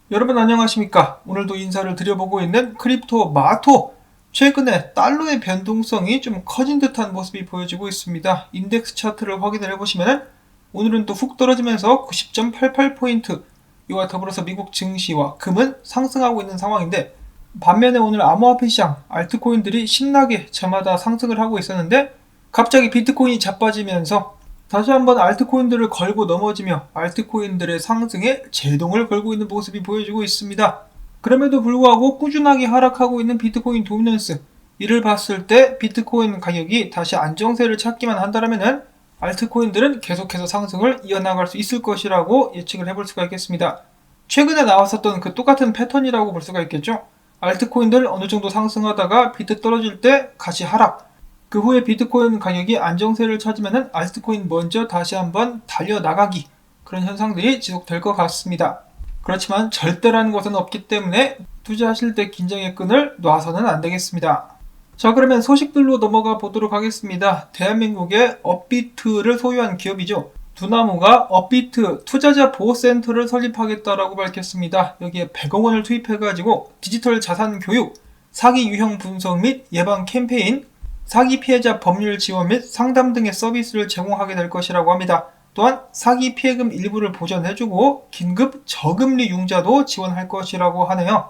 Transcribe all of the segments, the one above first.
여러분 안녕하십니까? 오늘도 인사를 드려보고 있는 크립토 마토. 최근에 달러의 변동성이 좀 커진 듯한 모습이 보여지고 있습니다. 인덱스 차트를 확인을 해보시면 오늘은 또 훅 떨어지면서 90.88포인트, 이와 더불어서 미국 증시와 금은 상승하고 있는 상황인데, 반면에 오늘 암호화폐 시장 알트코인들이 신나게 저마다 상승을 하고 있었는데 갑자기 비트코인이 자빠지면서 다시 한번 알트코인들을 걸고 넘어지며 알트코인들의 상승에 제동을 걸고 있는 모습이 보여지고 있습니다. 그럼에도 불구하고 꾸준하게 하락하고 있는 비트코인 도미넌스, 이를 봤을 때 비트코인 가격이 다시 안정세를 찾기만 한다면 알트코인들은 계속해서 상승을 이어나갈 수 있을 것이라고 예측을 해볼 수가 있겠습니다. 최근에 나왔었던 그 똑같은 패턴이라고 볼 수가 있겠죠. 알트코인들 어느 정도 상승하다가 비트 떨어질 때 같이 하락, 그 후에 비트코인 가격이 안정세를 찾으면 알트코인 먼저 다시 한번 달려나가기, 그런 현상들이 지속될 것 같습니다. 그렇지만 절대라는 것은 없기 때문에 투자하실 때 긴장의 끈을 놔서는 안 되겠습니다. 자, 그러면 소식들로 넘어가 보도록 하겠습니다. 대한민국의 업비트를 소유한 기업이죠. 두나무가 업비트 투자자 보호센터를 설립하겠다라고 밝혔습니다. 여기에 100억 원을 투입해가지고 디지털 자산 교육, 사기 유형 분석 및 예방 캠페인, 사기 피해자 법률 지원 및 상담 등의 서비스를 제공하게 될 것이라고 합니다. 또한 사기 피해금 일부를 보전해주고 긴급 저금리 융자도 지원할 것이라고 하네요.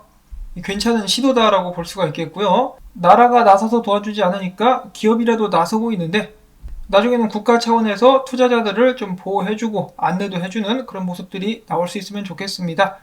괜찮은 시도다라고 볼 수가 있겠고요. 나라가 나서서 도와주지 않으니까 기업이라도 나서고 있는데, 나중에는 국가 차원에서 투자자들을 좀 보호해주고 안내도 해주는 그런 모습들이 나올 수 있으면 좋겠습니다.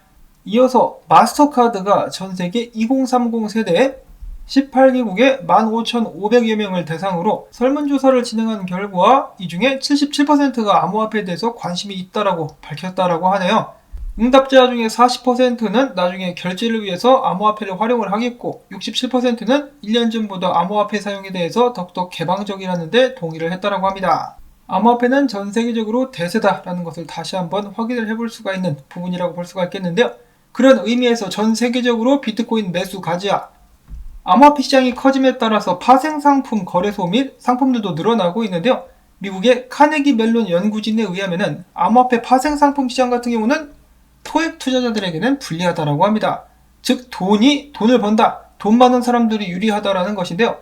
이어서 마스터카드가 전세계 2030 세대에 18개국의 15,500여 명을 대상으로 설문조사를 진행한 결과 이 중에 77%가 암호화폐에 대해서 관심이 있다라고 밝혔다라고 하네요. 응답자 중에 40%는 나중에 결제를 위해서 암호화폐를 활용을 하겠고, 67%는 1년 전보다 암호화폐 사용에 대해서 더욱더 개방적이라는 데 동의를 했다라고 합니다. 암호화폐는 전 세계적으로 대세다라는 것을 다시 한번 확인을 해볼 수가 있는 부분이라고 볼 수가 있겠는데요. 그런 의미에서 전 세계적으로 비트코인 매수 가지야, 암호화폐 시장이 커짐에 따라서 파생상품 거래소 및 상품들도 늘어나고 있는데요. 미국의 카네기 멜론 연구진에 의하면 암호화폐 파생상품 시장 같은 경우는 토액 투자자들에게는 불리하다라고 합니다. 즉 돈을 번다, 돈 많은 사람들이 유리하다라는 것인데요.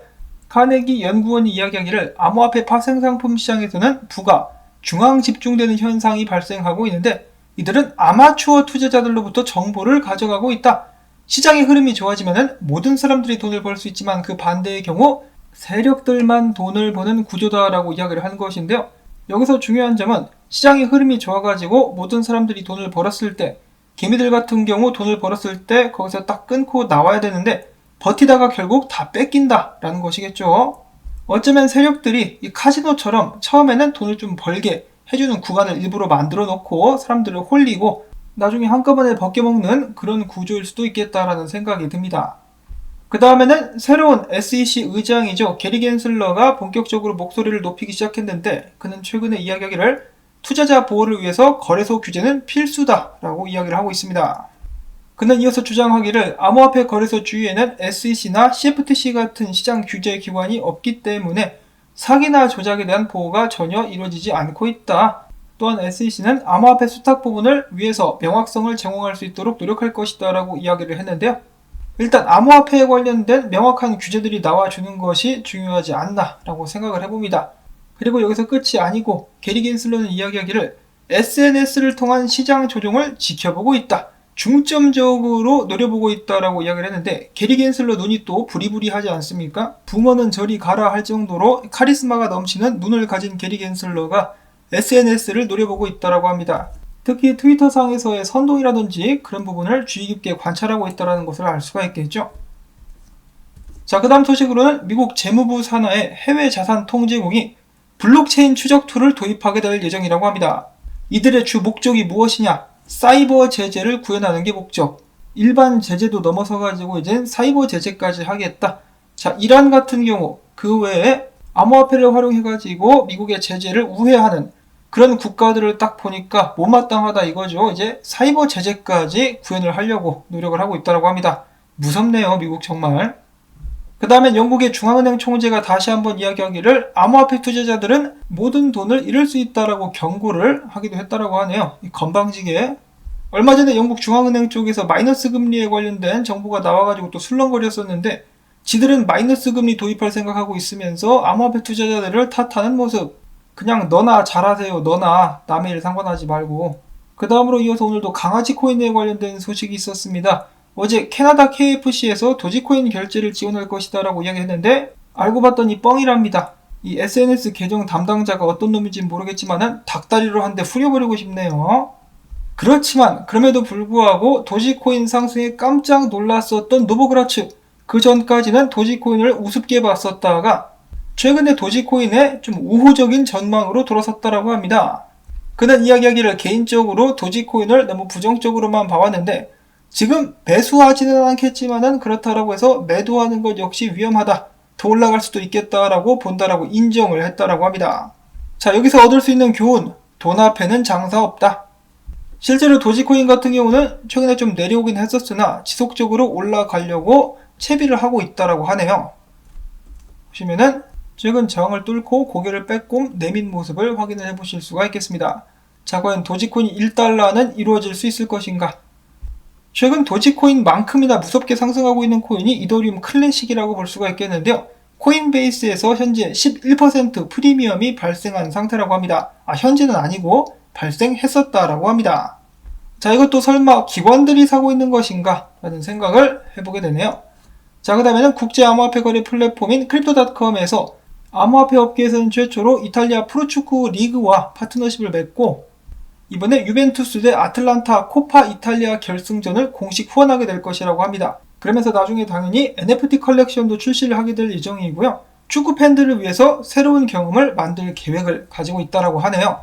카네기 연구원이 이야기하기를 암호화폐 파생상품 시장에서는 부가 중앙 집중되는 현상이 발생하고 있는데, 이들은 아마추어 투자자들로부터 정보를 가져가고 있다. 시장의 흐름이 좋아지면 모든 사람들이 돈을 벌 수 있지만 그 반대의 경우 세력들만 돈을 버는 구조다라고 이야기를 한 것인데요. 여기서 중요한 점은 시장의 흐름이 좋아가지고 모든 사람들이 돈을 벌었을 때, 개미들 같은 경우 돈을 벌었을 때 거기서 딱 끊고 나와야 되는데 버티다가 결국 다 뺏긴다라는 것이겠죠. 어쩌면 세력들이 이 카지노처럼 처음에는 돈을 좀 벌게 해주는 구간을 일부러 만들어 놓고 사람들을 홀리고 나중에 한꺼번에 벗겨먹는 그런 구조일 수도 있겠다라는 생각이 듭니다. 그 다음에는 새로운 SEC 의장이죠. 게리 겐슬러가 본격적으로 목소리를 높이기 시작했는데, 그는 최근에 이야기하기를 투자자 보호를 위해서 거래소 규제는 필수다라고 이야기를 하고 있습니다. 그는 이어서 주장하기를 암호화폐 거래소 주위에는 SEC나 CFTC 같은 시장 규제 기관이 없기 때문에 사기나 조작에 대한 보호가 전혀 이루어지지 않고 있다. 또한 SEC는 암호화폐 수탁 부분을 위해서 명확성을 제공할 수 있도록 노력할 것이다 라고 이야기를 했는데요. 일단 암호화폐에 관련된 명확한 규제들이 나와주는 것이 중요하지 않나 라고 생각을 해봅니다. 그리고 여기서 끝이 아니고 게리 겐슬러는 이야기하기를 SNS를 통한 시장 조종을 지켜보고 있다, 중점적으로 노려보고 있다라고 이야기를 했는데, 게리 겐슬러 눈이 또 부리부리하지 않습니까? 붕어는 저리 가라 할 정도로 카리스마가 넘치는 눈을 가진 게리 겐슬러가 SNS를 노려보고 있다라고 합니다. 특히 트위터상에서의 선동이라든지 그런 부분을 주의 깊게 관찰하고 있다는 것을 알 수가 있겠죠. 자, 그 다음 소식으로는 미국 재무부 산하의 해외 자산 통제국이 블록체인 추적 툴을 도입하게 될 예정이라고 합니다. 이들의 주 목적이 무엇이냐? 사이버 제재를 구현하는 게 목적. 일반 제재도 넘어서가지고 이젠 사이버 제재까지 하겠다. 자, 이란 같은 경우 그 외에 암호화폐를 활용해가지고 미국의 제재를 우회하는 그런 국가들을 딱 보니까 못마땅하다 이거죠. 이제 사이버 제재까지 구현을 하려고 노력을 하고 있다고 합니다. 무섭네요, 미국 정말. 그 다음엔 영국의 중앙은행 총재가 다시 한번 이야기하기를 암호화폐 투자자들은 모든 돈을 잃을 수 있다라고 경고를 하기도 했다라고 하네요. 건방지게. 얼마 전에 영국 중앙은행 쪽에서 마이너스 금리에 관련된 정보가 나와가지고 또 술렁거렸었는데 지들은 마이너스 금리 도입할 생각하고 있으면서 암호화폐 투자자들을 탓하는 모습. 그냥 너나 잘하세요. 너나 남의 일 상관하지 말고. 그 다음으로 이어서 오늘도 강아지 코인에 관련된 소식이 있었습니다. 어제 캐나다 KFC에서 도지코인 결제를 지원할 것이다 라고 이야기했는데 알고 봤더니 뻥이랍니다. 이 SNS 계정 담당자가 어떤 놈인지 모르겠지만은 닭다리로 한 대 후려버리고 싶네요. 그렇지만 그럼에도 불구하고 도지코인 상승에 깜짝 놀랐었던 노보그라츠. 그 전까지는 도지코인을 우습게 봤었다가 최근에 도지코인에 좀 우호적인 전망으로 돌아섰다라고 합니다. 그는 이야기하기를 개인적으로 도지코인을 너무 부정적으로만 봐왔는데 지금 매수하지는 않겠지만은 그렇다라고 해서 매도하는 것 역시 위험하다. 더 올라갈 수도 있겠다라고 본다라고 인정을 했다라고 합니다. 자, 여기서 얻을 수 있는 교훈. 돈 앞에는 장사 없다. 실제로 도지코인 같은 경우는 최근에 좀 내려오긴 했었으나 지속적으로 올라가려고 채비를 하고 있다라고 하네요. 보시면은 최근 저항을 뚫고 고개를 빼꼼 내민 모습을 확인을 해보실 수가 있겠습니다. 자, 과연 도지코인 1달러는 이루어질 수 있을 것인가? 최근 도지코인만큼이나 무섭게 상승하고 있는 코인이 이더리움 클래식이라고 볼 수가 있겠는데요. 코인베이스에서 현재 11% 프리미엄이 발생한 상태라고 합니다. 현재는 아니고 발생했었다라고 합니다. 자, 이것도 설마 기관들이 사고 있는 것인가? 라는 생각을 해보게 되네요. 자, 그 다음에는 국제 암호화폐 거래 플랫폼인 크립토닷컴에서 암호화폐 업계에서는 최초로 이탈리아 프로축구 리그와 파트너십을 맺고 이번에 유벤투스 대 아틀란타 코파 이탈리아 결승전을 공식 후원하게 될 것이라고 합니다. 그러면서 나중에 당연히 NFT 컬렉션도 출시를 하게 될 예정이고요. 축구 팬들을 위해서 새로운 경험을 만들 계획을 가지고 있다라고 하네요.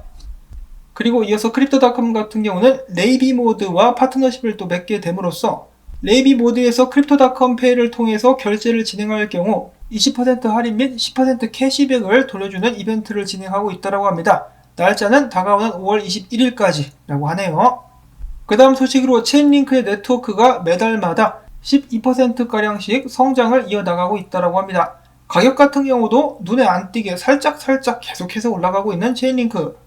그리고 이어서 크립토닷컴 같은 경우는 레이비모드와 파트너십을 또 맺게 됨으로써 레이비모드에서 크립토닷컴 페이를 통해서 결제를 진행할 경우 20% 할인 및 10% 캐시백을 돌려주는 이벤트를 진행하고 있다고 합니다. 날짜는 다가오는 5월 21일까지라고 하네요. 그 다음 소식으로 체인링크의 네트워크가 매달마다 12%가량씩 성장을 이어나가고 있다고 합니다. 가격 같은 경우도 눈에 안 띄게 살짝 계속해서 올라가고 있는 체인링크.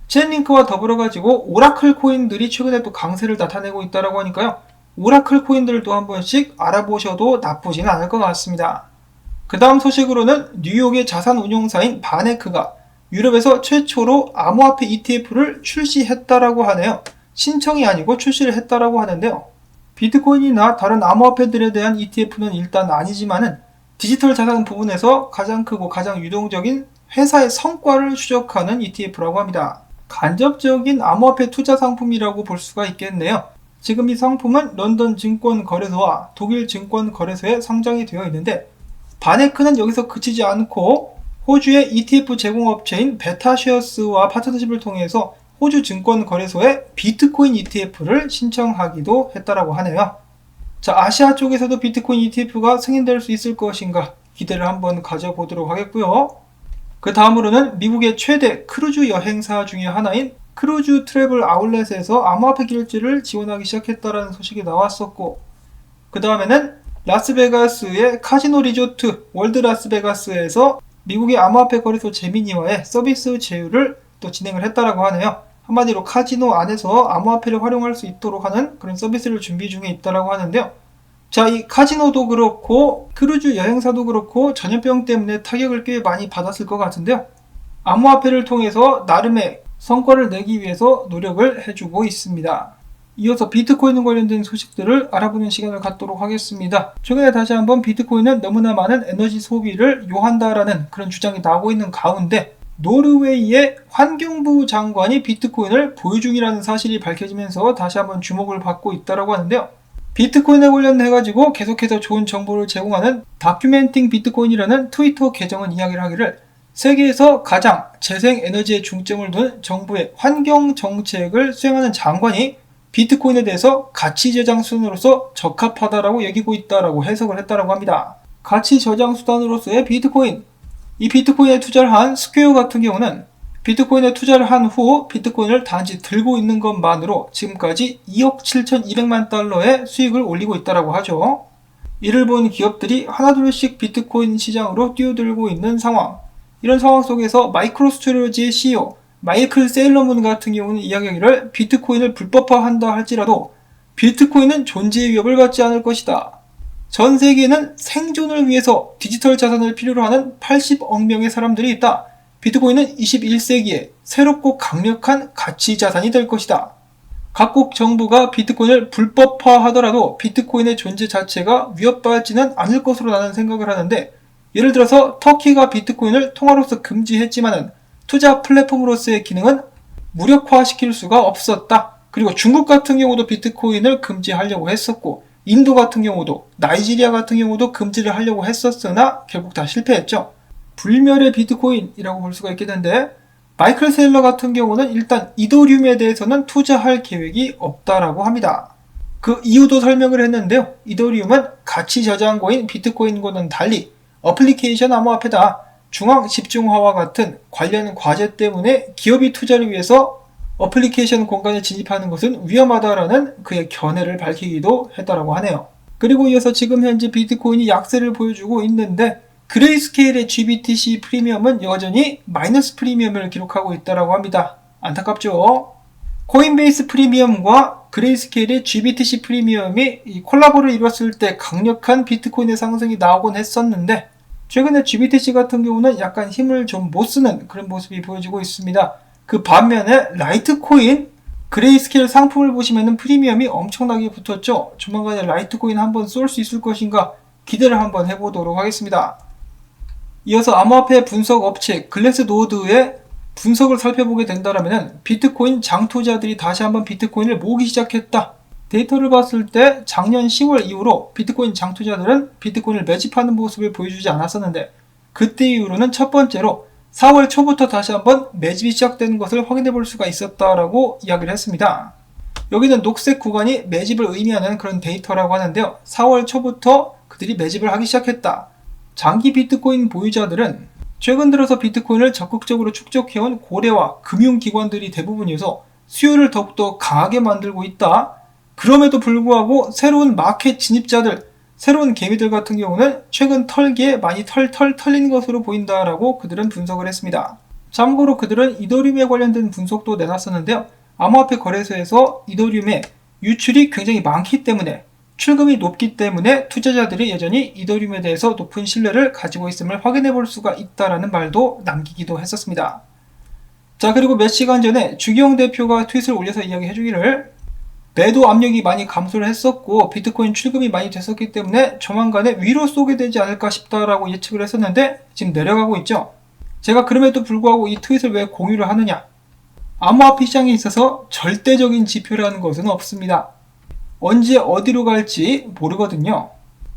체인링크와 더불어가지고 오라클 코인들이 최근에 또 강세를 나타내고 있다고 하니까요. 오라클 코인들도 한 번씩 알아보셔도 나쁘지는 않을 것 같습니다. 그 다음 소식으로는 뉴욕의 자산 운용사인 바네크가 유럽에서 최초로 암호화폐 ETF를 출시했다라고 하네요. 신청이 아니고 출시를 했다라고 하는데요. 비트코인이나 다른 암호화폐들에 대한 ETF는 일단 아니지만은 디지털 자산 부분에서 가장 크고 가장 유동적인 회사의 성과를 추적하는 ETF라고 합니다. 간접적인 암호화폐 투자 상품이라고 볼 수가 있겠네요. 지금 이 상품은 런던 증권거래소와 독일 증권거래소에 상장이 되어 있는데 바네크는 여기서 그치지 않고 호주의 ETF 제공업체인 베타쉐어스와 파트너십을 통해서 호주 증권거래소에 비트코인 ETF를 신청하기도 했다라고 하네요. 자, 아시아 쪽에서도 비트코인 ETF가 승인될 수 있을 것인가 기대를 한번 가져보도록 하겠고요. 그 다음으로는 미국의 최대 크루즈 여행사 중에 하나인 크루즈 트래블 아울렛에서 암호화폐 결제를 지원하기 시작했다라는 소식이 나왔었고 그 다음에는 라스베가스의 카지노 리조트 월드 라스베가스에서 미국의 암호화폐 거래소 제미니와의 서비스 제휴를 또 진행을 했다라고 하네요. 한마디로 카지노 안에서 암호화폐를 활용할 수 있도록 하는 그런 서비스를 준비 중에 있다라고 하는데요. 자, 이 카지노도 그렇고 크루즈 여행사도 그렇고 전염병 때문에 타격을 꽤 많이 받았을 것 같은데요. 암호화폐를 통해서 나름의 성과를 내기 위해서 노력을 해주고 있습니다. 이어서 비트코인 관련된 소식들을 알아보는 시간을 갖도록 하겠습니다. 최근에 다시 한번 비트코인은 너무나 많은 에너지 소비를 요한다라는 그런 주장이 나오고 있는 가운데 노르웨이의 환경부 장관이 비트코인을 보유 중이라는 사실이 밝혀지면서 다시 한번 주목을 받고 있다고 하는데요. 비트코인에 관련해가지고 계속해서 좋은 정보를 제공하는 다큐멘팅 비트코인이라는 트위터 계정은 이야기를 하기를 세계에서 가장 재생에너지에 중점을 둔 정부의 환경 정책을 수행하는 장관이 비트코인에 대해서 가치 저장 수단으로서 적합하다라고 여기고 있다라고 해석을 했다라고 합니다. 가치 저장 수단으로서의 비트코인. 이 비트코인에 투자를 한 스퀘어 같은 경우는 비트코인에 투자를 한 후 비트코인을 단지 들고 있는 것만으로 지금까지 2억 7,200만 달러의 수익을 올리고 있다라고 하죠. 이를 본 기업들이 하나둘씩 비트코인 시장으로 뛰어들고 있는 상황. 이런 상황 속에서 마이크로스트로지의 CEO 마이클 세일러문 같은 경우는 이야기하기를 비트코인을 불법화한다 할지라도 비트코인은 존재의 위협을 받지 않을 것이다. 전 세계에는 생존을 위해서 디지털 자산을 필요로 하는 80억 명의 사람들이 있다. 비트코인은 21세기에 새롭고 강력한 가치 자산이 될 것이다. 각국 정부가 비트코인을 불법화하더라도 비트코인의 존재 자체가 위협받지는 않을 것으로 나는 생각을 하는데, 예를 들어서 터키가 비트코인을 통화로서 금지했지만은 투자 플랫폼으로서의 기능은 무력화시킬 수가 없었다. 그리고 중국 같은 경우도 비트코인을 금지하려고 했었고, 인도 같은 경우도, 나이지리아 같은 경우도 금지를 하려고 했었으나 결국 다 실패했죠. 불멸의 비트코인이라고 볼 수가 있겠는데, 마이클 세일러 같은 경우는 일단 이더리움에 대해서는 투자할 계획이 없다라고 합니다. 그 이유도 설명을 했는데요. 이더리움은 가치 저장고인 비트코인과는 달리 어플리케이션 암호화폐다. 중앙 집중화와 같은 관련 과제 때문에 기업이 투자를 위해서 어플리케이션 공간에 진입하는 것은 위험하다라는 그의 견해를 밝히기도 했다라고 하네요. 그리고 이어서 지금 현재 비트코인이 약세를 보여주고 있는데, 그레이스케일의 GBTC 프리미엄은 여전히 마이너스 프리미엄을 기록하고 있다고 합니다. 안타깝죠? 코인베이스 프리미엄과 그레이스케일의 GBTC 프리미엄이 콜라보를 이뤘을 때 강력한 비트코인의 상승이 나오곤 했었는데, 최근에 GBTC 같은 경우는 약간 힘을 좀 못 쓰는 그런 모습이 보여지고 있습니다. 그 반면에 라이트코인, 그레이스케일 상품을 보시면 프리미엄이 엄청나게 붙었죠. 조만간에 라이트코인 한번 쏠 수 있을 것인가 기대를 한번 해보도록 하겠습니다. 이어서 암호화폐 분석 업체 글래스노드의 분석을 살펴보게 된다면 비트코인 장투자들이 다시 한번 비트코인을 모으기 시작했다. 데이터를 봤을 때 작년 10월 이후로 비트코인 장투자들은 비트코인을 매집하는 모습을 보여주지 않았었는데, 그때 이후로는 첫 번째로 4월 초부터 다시 한번 매집이 시작되는 것을 확인해 볼 수가 있었다라고 이야기를 했습니다. 여기는 녹색 구간이 매집을 의미하는 그런 데이터라고 하는데요. 4월 초부터 그들이 매집을 하기 시작했다. 장기 비트코인 보유자들은 최근 들어서 비트코인을 적극적으로 축적해온 고래와 금융기관들이 대부분이어서 수요를 더욱더 강하게 만들고 있다. 그럼에도 불구하고 새로운 마켓 진입자들, 새로운 개미들 같은 경우는 최근 털기에 많이 털린 것으로 보인다라고 그들은 분석을 했습니다. 참고로 그들은 이더리움에 관련된 분석도 내놨었는데요. 암호화폐 거래소에서 이더리움의 유출이 굉장히 많기 때문에, 출금이 높기 때문에 투자자들이 여전히 이더리움에 대해서 높은 신뢰를 가지고 있음을 확인해 볼 수가 있다라는 말도 남기기도 했었습니다. 자, 그리고 몇 시간 전에 주기영 대표가 트윗을 올려서 이야기해 주기를, 매도 압력이 많이 감소를 했었고 비트코인 출금이 많이 됐었기 때문에 조만간에 위로 쏘게 되지 않을까 싶다라고 예측을 했었는데 지금 내려가고 있죠. 제가 그럼에도 불구하고 이 트윗을 왜 공유를 하느냐? 암호화폐 시장에 있어서 절대적인 지표라는 것은 없습니다. 언제 어디로 갈지 모르거든요.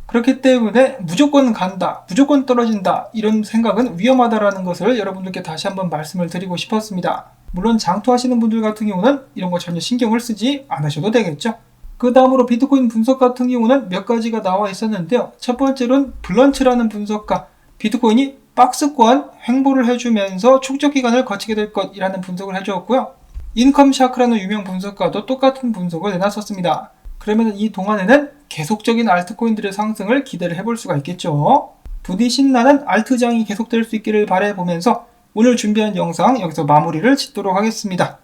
그렇기 때문에 무조건 간다, 무조건 떨어진다, 이런 생각은 위험하다라는 것을 여러분들께 다시 한번 말씀을 드리고 싶었습니다. 물론 장투하시는 분들 같은 경우는 이런 거 전혀 신경을 쓰지 않으셔도 되겠죠. 그 다음으로 비트코인 분석 같은 경우는 몇 가지가 나와 있었는데요. 첫 번째로는 블런츠라는 분석가, 비트코인이 박스권 횡보를 해주면서 축적 기간을 거치게 될 것이라는 분석을 해주었고요. 인컴 샤크라는 유명 분석가도 똑같은 분석을 내놨었습니다. 그러면 이 동안에는 계속적인 알트코인들의 상승을 기대를 해볼 수가 있겠죠. 부디 신나는 알트장이 계속될 수 있기를 바라보면서 오늘 준비한 영상 여기서 마무리를 짓도록 하겠습니다.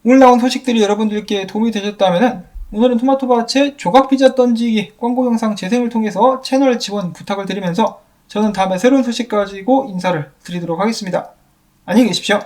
오늘 나온 소식들이 여러분들께 도움이 되셨다면 오늘은 토마토밭에 조각피자 던지기 광고 영상 재생을 통해서 채널 지원 부탁을 드리면서 저는 다음에 새로운 소식 가지고 인사를 드리도록 하겠습니다. 안녕히 계십시오.